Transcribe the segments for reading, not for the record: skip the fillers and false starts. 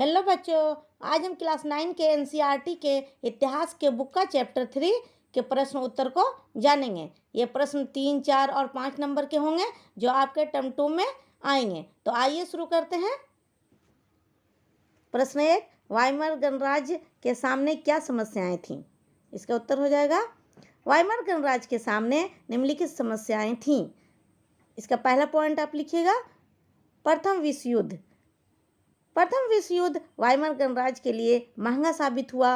Hello बच्चों। आज हम क्लास 9 के एनसीईआरटी के इतिहास के बुक का चैप्टर 3 के प्रश्न उत्तर को जानेंगे। ये प्रश्न 3, 4 और 5 नंबर के होंगे जो आपके टर्म 2 में आएंगे। तो आइए शुरू करते हैं। प्रश्न 1, वाइमर गणराज्य के सामने क्या समस्याएं थीं? इसका उत्तर हो जाएगा वाइमर गणराज्य के सामने निम्नलिखित समस्याएं थीं। इसका पहला पॉइंट आप लिखिएगा, प्रथम विश्व युद्ध। प्रथम विश्व युद्ध वाइमर गणराज्य के लिए महंगा साबित हुआ।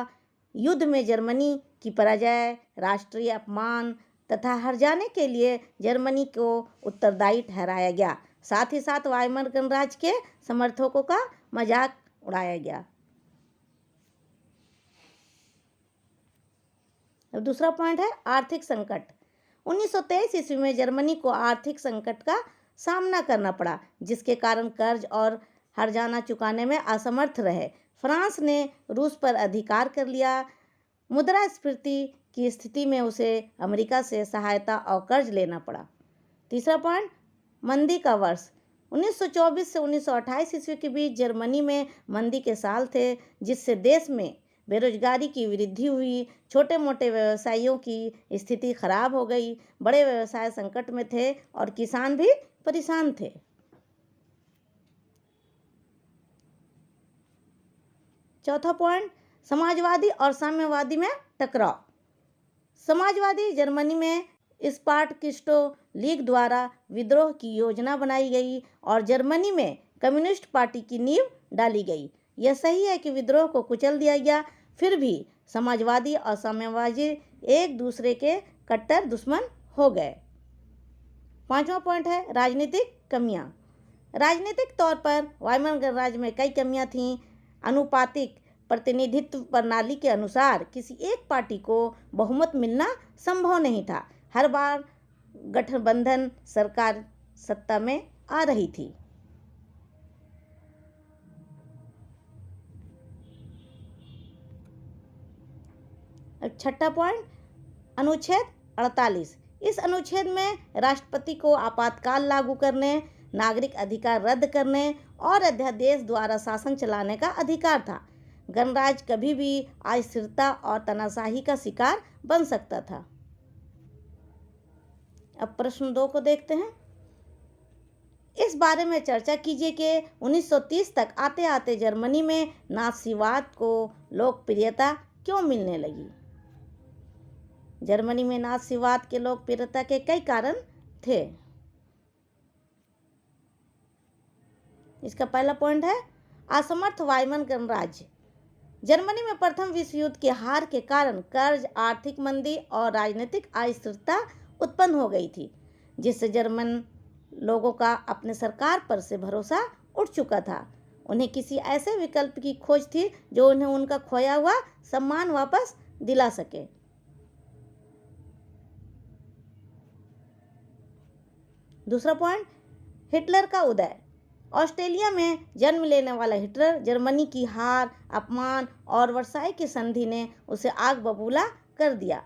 युद्ध में जर्मनी की पराजय, राष्ट्रीय अपमान तथा हार जाने के लिए जर्मनी को उत्तरदायी ठहराया गया। साथ ही साथ वाइमर गणराज्य के समर्थकों का मजाक उड़ाया गया। अब दूसरा पॉइंट है आर्थिक संकट। 1923 ईस्वी में जर्मनी को आर्थिक संकट का सामना करना पड़ा, जिसके कारण कर्ज और हर्जाना चुकाने में असमर्थ रहे। फ्रांस ने रूस पर अधिकार कर लिया। मुद्रास्फीति की स्थिति में उसे अमेरिका से सहायता और कर्ज लेना पड़ा। तीसरा पॉइंट, मंदी का वर्ष। 1924 से 1928 ईस्वी के बीच जर्मनी में मंदी के साल थे, जिससे देश में बेरोजगारी की वृद्धि हुई। छोटे मोटे व्यवसायियों की स्थिति खराब हो गई। बड़े व्यवसाय संकट में थे और किसान भी परेशान थे। चौथा पॉइंट, समाजवादी और साम्यवादी में टकराव। समाजवादी जर्मनी में स्पार्टकिस्टो लीग द्वारा विद्रोह की योजना बनाई गई और जर्मनी में कम्युनिस्ट पार्टी की नींव डाली गई। यह सही है कि विद्रोह को कुचल दिया गया, फिर भी समाजवादी और साम्यवादी एक दूसरे के कट्टर दुश्मन हो गए। पांचवा पॉइंट है राजनीतिक कमियां। राजनीतिक तौर पर वाइमर गणराज्य में कई कमियां थीं। अनुपातिक प्रतिनिधित्व प्रणाली के अनुसार किसी एक पार्टी को बहुमत मिलना संभव नहीं था। हर बार गठबंधन सरकार सत्ता में आ रही थी। छठा पॉइंट, अनुच्छेद 48। इस अनुच्छेद में राष्ट्रपति को आपातकाल लागू करने, नागरिक अधिकार रद्द करने और अध्यादेश द्वारा शासन चलाने का अधिकार था। गणराज्य कभी भी अस्थिरता और तानाशाही का शिकार बन सकता था। अब प्रश्न 2 को देखते हैं। इस बारे में चर्चा कीजिए कि 1930 तक आते आते जर्मनी में नाज़ीवाद को लोकप्रियता क्यों मिलने लगी? जर्मनी में नाज़ीवाद के लोकप्रियता के कई कारण थे। इसका पहला पॉइंट है असमर्थ वाइमर गणराज्य। जर्मनी में प्रथम विश्व युद्ध के हार के कारण कर्ज, आर्थिक मंदी और राजनीतिक अस्थिरता उत्पन्न हो गई थी, जिससे जर्मन लोगों का अपने सरकार पर से भरोसा उठ चुका था। उन्हें किसी ऐसे विकल्प की खोज थी जो उन्हें उनका खोया हुआ सम्मान वापस दिला सके। दूसरा पॉइंट, हिटलर का उदय। ऑस्ट्रेलिया में जन्म लेने वाला हिटलर जर्मनी की हार, अपमान और वर्साई की संधि ने उसे आग बबूला कर दिया।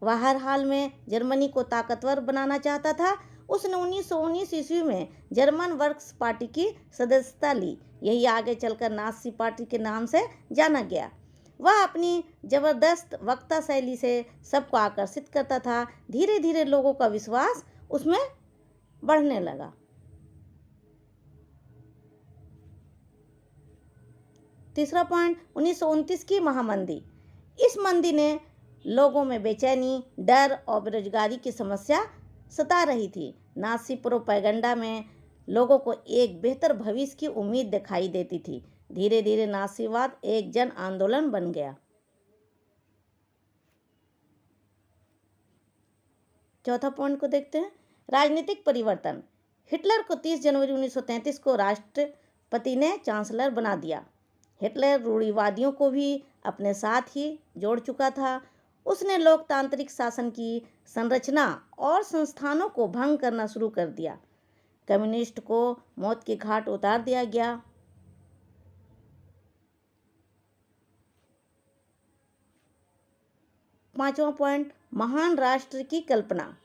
वह हर हाल में जर्मनी को ताकतवर बनाना चाहता था। उसने 1919 ईस्वी में जर्मन वर्क्स पार्टी की सदस्यता ली। यही आगे चलकर नाज़ी पार्टी के नाम से जाना गया। वह अपनी जबरदस्त वक्ता शैली से सबको आकर्षित करता था। धीरे धीरे लोगों का विश्वास उसमें बढ़ने लगा। तीसरा पॉइंट, 1929 की महामंदी। इस मंदी ने लोगों में बेचैनी, डर और बेरोजगारी की समस्या सता रही थी। नाज़ी प्रोपेगेंडा में लोगों को एक बेहतर भविष्य की उम्मीद दिखाई देती थी। धीरे धीरे नाज़ीवाद एक जन आंदोलन बन गया। चौथा पॉइंट को देखते हैं, राजनीतिक परिवर्तन। हिटलर को 30 जनवरी 1933 को राष्ट्रपति ने चांसलर बना दिया। हिटलर रूढ़िवादियों को भी अपने साथ ही जोड़ चुका था। उसने लोकतांत्रिक शासन की संरचना और संस्थानों को भंग करना शुरू कर दिया। कम्युनिस्ट को मौत के घाट उतार दिया गया। पांचवा पॉइंट, महान राष्ट्र की कल्पना।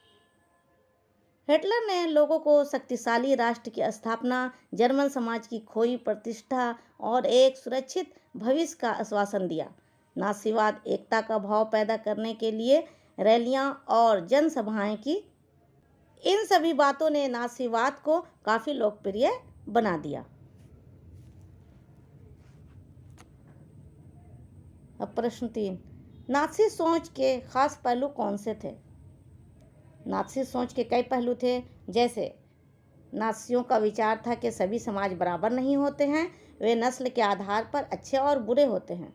हिटलर ने लोगों को शक्तिशाली राष्ट्र की स्थापना, जर्मन समाज की खोई प्रतिष्ठा और एक सुरक्षित भविष्य का आश्वासन दिया। नासीवाद एकता का भाव पैदा करने के लिए रैलियां और जनसभाएं की। इन सभी बातों ने नासीवाद को काफी लोकप्रिय बना दिया। अब प्रश्न 3, नासी सोच के खास पहलू कौन से थे? नासी सोच के कई पहलू थे, जैसे नासियों का विचार था कि सभी समाज बराबर नहीं होते हैं, वे नस्ल के आधार पर अच्छे और बुरे होते हैं।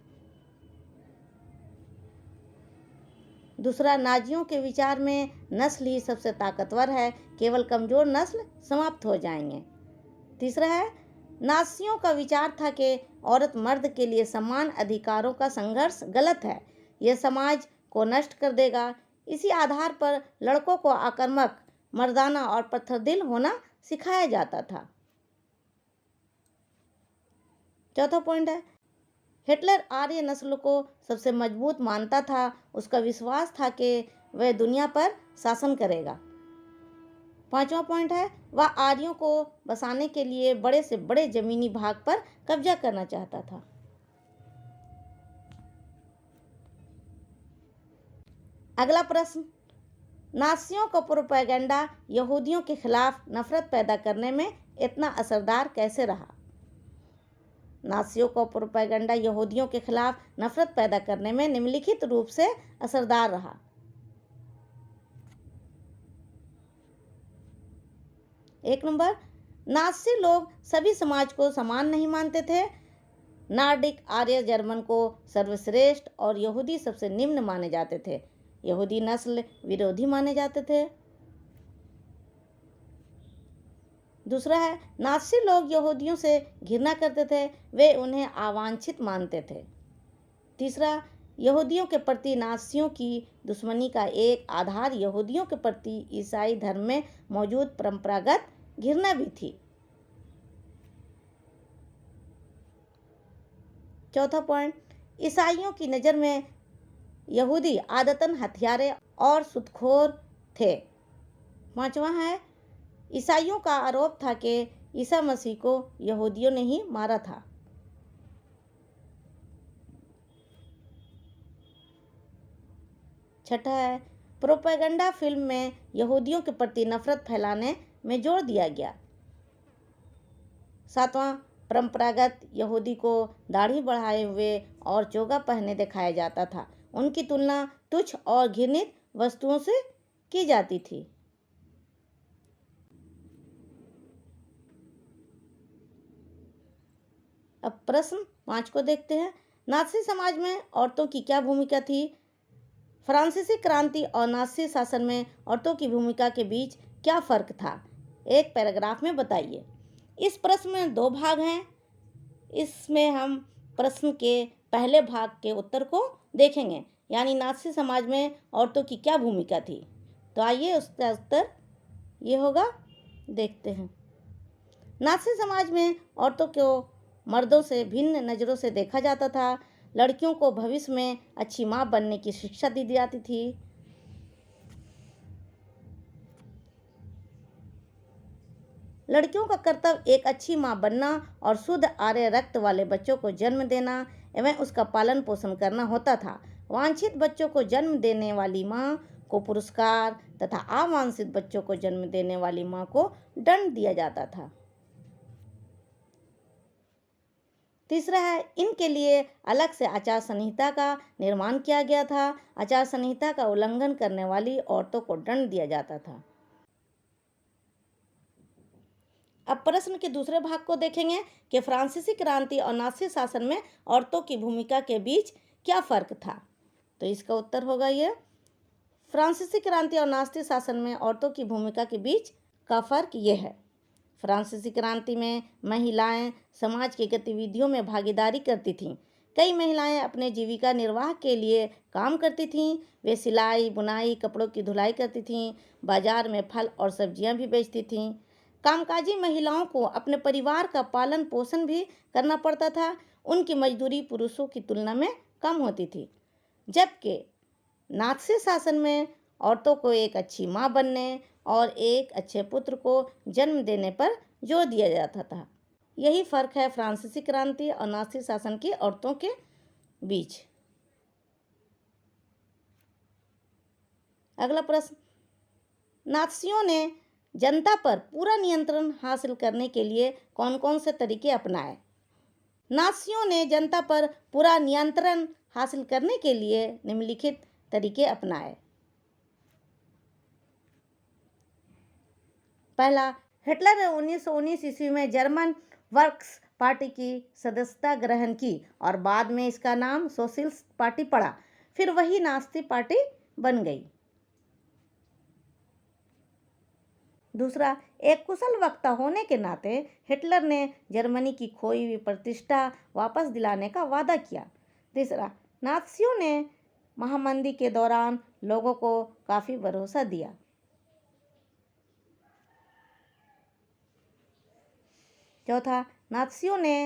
दूसरा, नाजियों के विचार में नस्ल ही सबसे ताकतवर है, केवल कमजोर नस्ल समाप्त हो जाएंगे। तीसरा है, नासियों का विचार था कि औरत मर्द के लिए समान अधिकारों का संघर्ष गलत है, यह समाज को नष्ट कर देगा। इसी आधार पर लड़कों को आक्रामक, मर्दाना और पत्थरदिल होना सिखाया जाता था। चौथा पॉइंट है, हिटलर आर्य नस्ल को सबसे मजबूत मानता था। उसका विश्वास था कि वह दुनिया पर शासन करेगा। पांचवा पॉइंट है, वह आर्यों को बसाने के लिए बड़े से बड़े जमीनी भाग पर कब्जा करना चाहता था। अगला प्रश्न, नासियों का प्रोपेगेंडा यहूदियों के खिलाफ नफरत पैदा करने में इतना असरदार कैसे रहा? नासियों का प्रोपेगेंडा यहूदियों के खिलाफ नफरत पैदा करने में निम्नलिखित रूप से असरदार रहा। एक नंबर, नासी लोग सभी समाज को समान नहीं मानते थे। नार्डिक आर्य जर्मन को सर्वश्रेष्ठ और यहूदी सबसे निम्न माने जाते थे। यहूदी नस्ल विरोधी माने जाते थे। दूसरा है, नासी लोग यहूदियों से घृणा करते थे, वे उन्हें अवांछित मानते थे। तीसरा, यहूदियों के प्रति नासियों की दुश्मनी का एक आधार यहूदियों के प्रति ईसाई धर्म में मौजूद परंपरागत घृणा भी थी। चौथा पॉइंट, ईसाइयों की नज़र में यहूदी आदतन हत्यारे और सुदखोर थे। पांचवा है, ईसाइयों का आरोप था कि ईसा मसीह को यहूदियों ने ही मारा था। छठा है, प्रोपेगेंडा फिल्म में यहूदियों के प्रति नफरत फैलाने में जोर दिया गया। सातवां, परंपरागत यहूदी को दाढ़ी बढ़ाए हुए और चोगा पहने दिखाया जाता था। उनकी तुलना तुच्छ और घृणित वस्तुओं से की जाती थी। अब प्रश्न 5 को देखते हैं। नासी समाज में औरतों की क्या भूमिका थी? फ्रांसीसी क्रांति और नासी शासन में औरतों की भूमिका के बीच क्या फर्क था? एक पैराग्राफ में बताइए। इस प्रश्न में 2 भाग हैं। इसमें हम प्रश्न के पहले भाग के उत्तर को देखेंगे, यानी नासी समाज में औरतों की क्या भूमिका थी। तो आइए उसका उत्तर ये होगा, देखते हैं। नासी समाज में औरतों को मर्दों से भिन्न नज़रों से देखा जाता था। लड़कियों को भविष्य में अच्छी माँ बनने की शिक्षा दी जाती थी। लड़कियों का कर्तव्य एक अच्छी माँ बनना और शुद्ध आर्य रक्त वाले बच्चों को जन्म देना एवं उसका पालन पोषण करना होता था। वांछित बच्चों को जन्म देने वाली माँ को पुरस्कार तथा अवांछित बच्चों को जन्म देने वाली माँ को दंड दिया जाता था। तीसरा है, इनके लिए अलग से आचार संहिता का निर्माण किया गया था। आचार संहिता का उल्लंघन करने वाली औरतों को दंड दिया जाता था। अब प्रश्न के दूसरे भाग को देखेंगे कि फ्रांसीसी क्रांति और नासी शासन में औरतों की भूमिका के बीच क्या फर्क था। तो इसका उत्तर होगा ये, फ्रांसीसी क्रांति और नासी शासन में औरतों की भूमिका के बीच का फर्क ये है। फ्रांसीसी क्रांति में महिलाएं समाज की गतिविधियों में भागीदारी करती थीं। कई महिलाएं अपने जीविका निर्वाह के लिए काम करती थीं। वे सिलाई, बुनाई, कपड़ों की धुलाई करती थीं। बाजार में फल और सब्जियां भी बेचती थीं। कामकाजी महिलाओं को अपने परिवार का पालन पोषण भी करना पड़ता था। उनकी मजदूरी पुरुषों की तुलना में कम होती थी। जबकि नात्सी शासन में औरतों को एक अच्छी माँ बनने, और एक अच्छे पुत्र को जन्म देने पर जोर दिया जाता था। यही फर्क है फ्रांसीसी क्रांति और नाज़ी शासन की औरतों के बीच। अगला प्रश्न, नाज़ियों ने जनता पर पूरा नियंत्रण हासिल करने के लिए कौन कौन से तरीके अपनाए? नाज़ियों ने जनता पर पूरा नियंत्रण हासिल करने के लिए निम्नलिखित तरीके अपनाए। पहला, हिटलर ने 1919 ईस्वी में जर्मन वर्क्स पार्टी की सदस्यता ग्रहण की और बाद में इसका नाम सोशलिस्ट पार्टी पड़ा। फिर वही नाज़ी पार्टी बन गई। दूसरा, एक कुशल वक्ता होने के नाते हिटलर ने जर्मनी की खोई हुई प्रतिष्ठा वापस दिलाने का वादा किया। तीसरा, नाज़ियों ने महामंदी के दौरान लोगों को काफ़ी भरोसा दिया। चौथा, नाज़ियों ने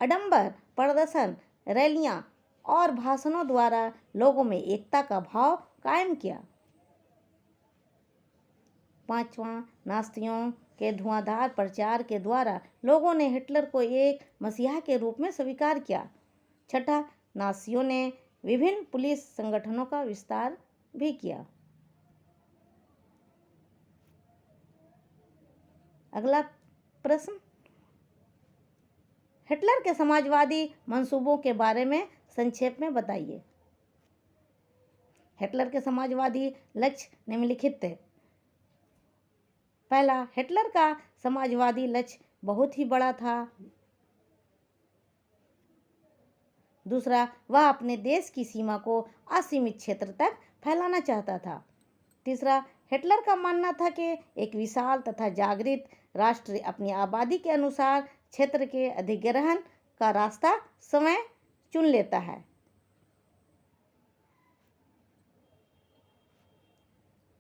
आडंबर, प्रदर्शन, रैलियां और भाषणों द्वारा लोगों में एकता का भाव कायम किया। पांचवा, नाज़ियों के धुआंधार प्रचार के द्वारा लोगों ने हिटलर को एक मसीहा के रूप में स्वीकार किया। छठा, नाज़ियों ने विभिन्न पुलिस संगठनों का विस्तार भी किया। अगला प्रश्न, हिटलर के समाजवादी मंसूबों के बारे में संक्षेप में बताइए। हिटलर के समाजवादी लक्ष्य निम्नलिखित थे। पहला, हिटलर का समाजवादी लक्ष्य बहुत ही बड़ा था। दूसरा, वह अपने देश की सीमा को असीमित क्षेत्र तक फैलाना चाहता था। तीसरा, हिटलर का मानना था कि एक विशाल तथा जागृत राष्ट्र अपनी आबादी के अनुसार क्षेत्र के अधिग्रहण का रास्ता स्वयं चुन लेता है।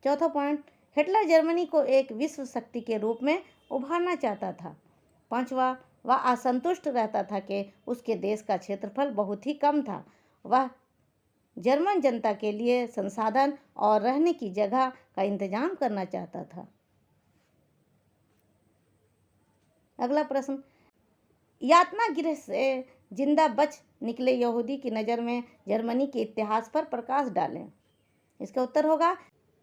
चौथा पॉइंट, हिटलर जर्मनी को एक विश्व शक्ति के रूप में उभारना चाहता था। पांचवा, वह असंतुष्ट रहता था कि उसके देश का क्षेत्रफल बहुत ही कम था। वह जर्मन जनता के लिए संसाधन और रहने की जगह का इंतजाम करना चाहता था। अगला प्रश्न, यातना गृह से जिंदा बच निकले यहूदी की नज़र में जर्मनी के इतिहास पर प्रकाश डालें। इसका उत्तर होगा,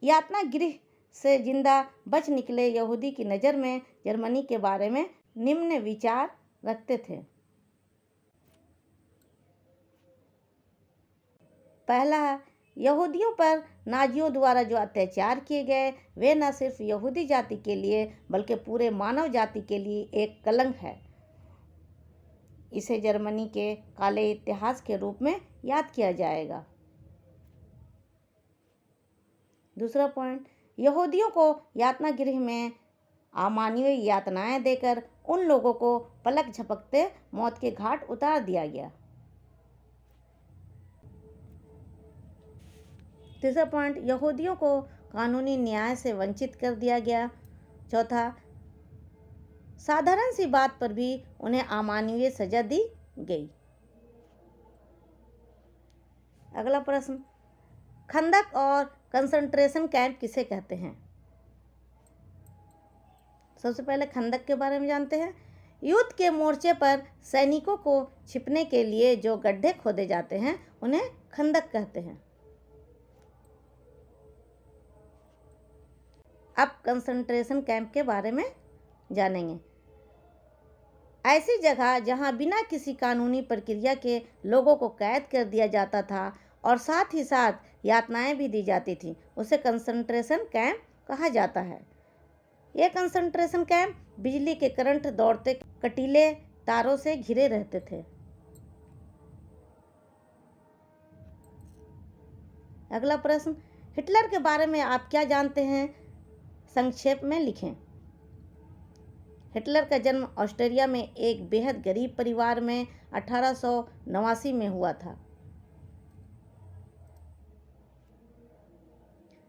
यातना गृह से जिंदा बच निकले यहूदी की नज़र में जर्मनी के बारे में निम्न विचार रखते थे। पहला, यहूदियों पर नाजियों द्वारा जो अत्याचार किए गए वे न सिर्फ यहूदी जाति के लिए बल्कि पूरे मानव जाति के लिए एक कलंक है। इसे जर्मनी के काले इतिहास के रूप में याद किया जाएगा। दूसरा पॉइंट, यहूदियों को यातना गृह में अमानवीय यातनाएं देकर उन लोगों को पलक झपकते मौत के घाट उतार दिया गया। तीसरा पॉइंट, यहूदियों को कानूनी न्याय से वंचित कर दिया गया। चौथा, साधारण सी बात पर भी उन्हें अमानवीय सजा दी गई। अगला प्रश्न, खंदक और कंसंट्रेशन कैंप किसे कहते हैं? सबसे पहले खंदक के बारे में जानते हैं। युद्ध के मोर्चे पर सैनिकों को छिपने के लिए जो गड्ढे खोदे जाते हैं उन्हें खंदक कहते हैं। अब कंसंट्रेशन कैंप के बारे में जानेंगे। ऐसी जगह जहां बिना किसी कानूनी प्रक्रिया के लोगों को कैद कर दिया जाता था और साथ ही साथ यातनाएं भी दी जाती थी, उसे कंसंट्रेशन कैंप कहा जाता है। यह कंसंट्रेशन कैंप बिजली के करंट दौड़ते कटीले तारों से घिरे रहते थे। अगला प्रश्न, हिटलर के बारे में आप क्या जानते हैं? संक्षेप में लिखें। हिटलर का जन्म ऑस्ट्रिया में एक बेहद गरीब परिवार में 1889 में हुआ था।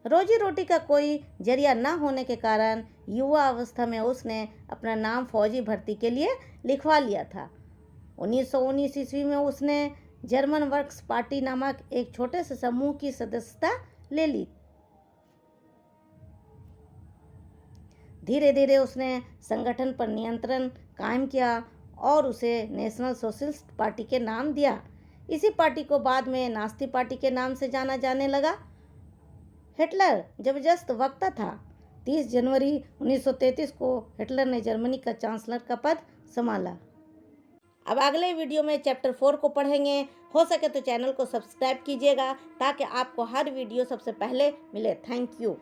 रोजी रोटी का कोई जरिया न होने के कारण युवा अवस्था में उसने अपना नाम फौजी भर्ती के लिए लिखवा लिया था। 1919 ईस्वी में उसने जर्मन वर्क्स पार्टी नामक एक छोटे से समूह की सदस्यता ले ली। धीरे धीरे उसने संगठन पर नियंत्रण कायम किया और उसे नेशनल सोशलिस्ट पार्टी के नाम दिया। इसी पार्टी को बाद में नास्ती पार्टी के नाम से जाना जाने लगा। हिटलर जबरदस्त वक्ता था। 30 जनवरी 1933 को हिटलर ने जर्मनी का चांसलर का पद संभाला। अब अगले वीडियो में चैप्टर 4 को पढ़ेंगे। हो सके तो चैनल को सब्सक्राइब कीजिएगा ताकि आपको हर वीडियो सबसे पहले मिले। Thank you.